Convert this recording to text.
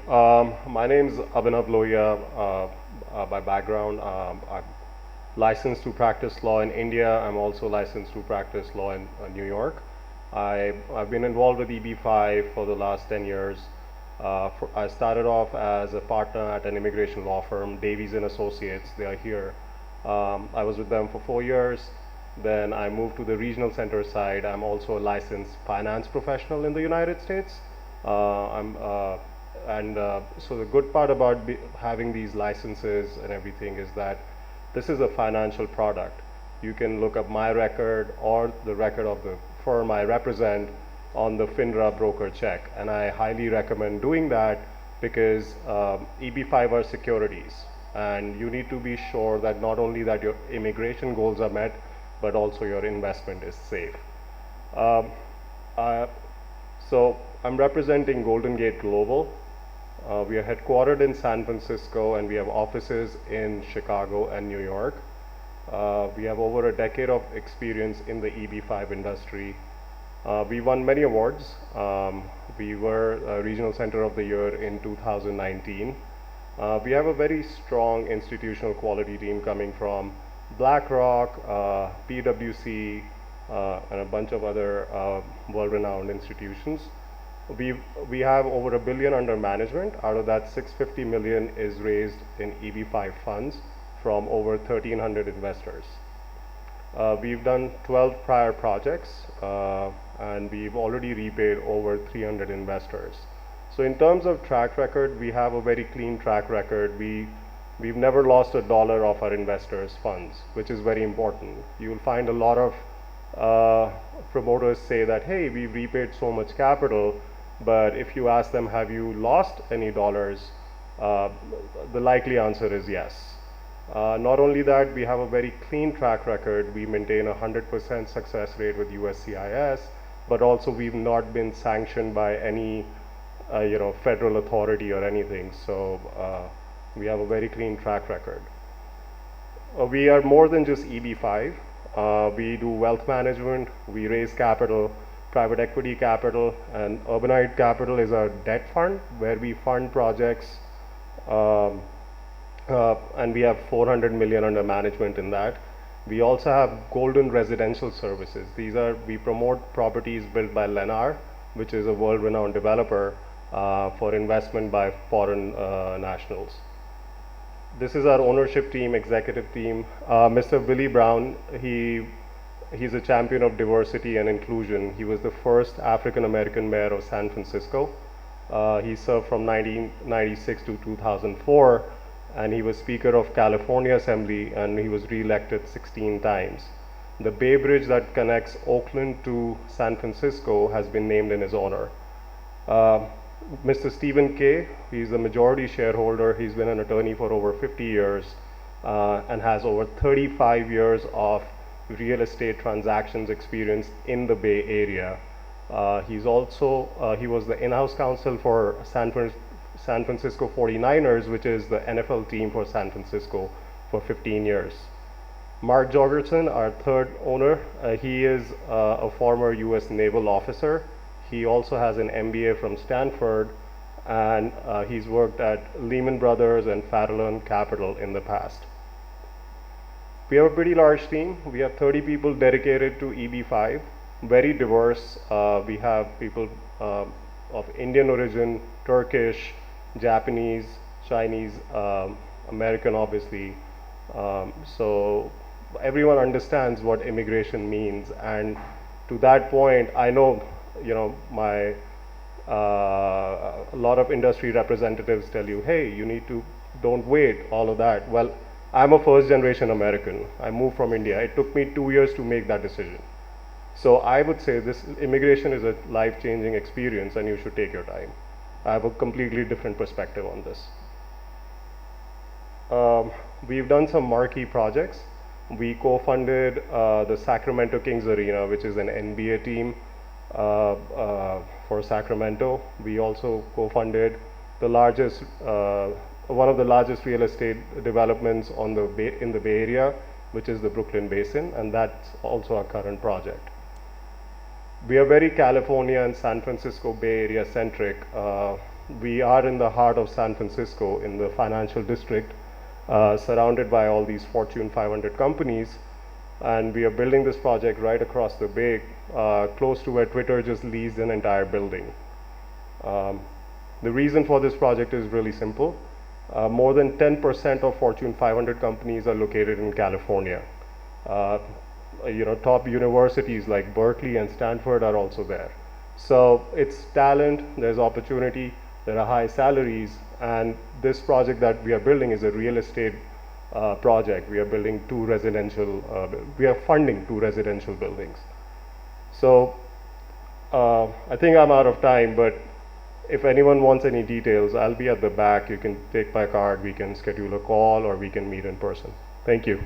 My name is Abhinav Lohia. By background, I'm licensed to practice law in India. I'm also licensed to practice law in New York. I've been involved with EB-5 for the last 10 years. I started off as a partner at an immigration law firm, Davies and Associates. They are here. I was with them for 4 years. Then I moved to the regional center side. I'm also a licensed finance professional in the United States. I'm and So the good part about having these licenses and everything is that this is a financial product. You can look up my record or the record of the firm I represent on the FINRA broker check, and I highly recommend doing that because EB-5 are securities, and you need to be sure that not only that your immigration goals are met, but also your investment is safe. Um, uh, so I'm representing Golden Gate Global. We are headquartered in San Francisco, and we have offices in Chicago and New York. We have over a decade of experience in the EB-5 industry. We won many awards. We were Regional Center of the Year in 2019. We have a very strong institutional quality team coming from BlackRock, PwC, and a bunch of other world-renowned institutions. We have over $1 billion under management. Out of that, 650 million is raised in EB-5 funds from over 1,300 investors. We've done 12 prior projects, and we've already repaid over 300 investors. So in terms of track record, we have a very clean track record. We've never lost a dollar of our investors' funds, which is very important. You'll find a lot of promoters say that, hey, we've repaid so much capital, but if you ask them, have you lost any dollars, the likely answer is yes. Not only that, we have a very clean track record. We maintain a 100% success rate with USCIS, but also we've not been sanctioned by any federal authority or anything. So we have a very clean track record. We are more than just EB-5. We do wealth management, we raise capital, private equity capital, and Urbanite Capital is our debt fund where we fund projects, and we have 400 million under management in that. We also have Golden Residential Services. We promote properties built by Lennar, which is a world-renowned developer for investment by foreign nationals. This is our ownership team, executive team. Mr. Billy Brown, he's a champion of diversity and inclusion. He was the first African American mayor of San Francisco. He served from 1996 to 2004, and he was Speaker of California Assembly, and he was re-elected 16 times. The Bay Bridge that connects Oakland to San Francisco has been named in his honor. Mr. Stephen Kay, he's a majority shareholder. He's been an attorney for over 50 years and has over 35 years of real estate transactions experience in the Bay Area. He was the in-house counsel for San Francisco 49ers, which is the NFL team for San Francisco, for 15 years. Mark Jorgensen, our third owner, he is a former US naval officer. He also has an MBA from Stanford, and he's worked at Lehman Brothers and Farallon Capital in the past. We have a pretty large team. We have 30 people dedicated to EB-5, very diverse. We have people of Indian origin, Turkish, Japanese, Chinese, American, obviously. So everyone understands what immigration means, and to that point, I know, a lot of industry representatives tell you, hey, don't wait, all of that. Well, I'm a first generation American. I moved from India. It took me 2 years to make that decision. So I would say this immigration is a life-changing experience, and you should take your time. I have a completely different perspective on this. We've done some marquee projects. We co-funded the Sacramento Kings Arena, which is an NBA team for Sacramento. We also co-funded one of the largest real estate developments in the Bay Area, which is the Brooklyn Basin, and that's also our current project. We are very California and San Francisco Bay Area centric. We are in the heart of San Francisco in the financial district, surrounded by all these Fortune 500 companies. And we are building this project right across the bay, close to where Twitter just leased an entire building. The reason for this project is really simple. More than 10% of Fortune 500 companies are located in California. Top universities like Berkeley and Stanford are also there. So it's talent, there's opportunity, there are high salaries, and this project that we are building is a real estate project. We are building we are funding 2 residential buildings. So I think I'm out of time, but if anyone wants any details, I'll be at the back. You can take my card, we can schedule a call, or we can meet in person. Thank you.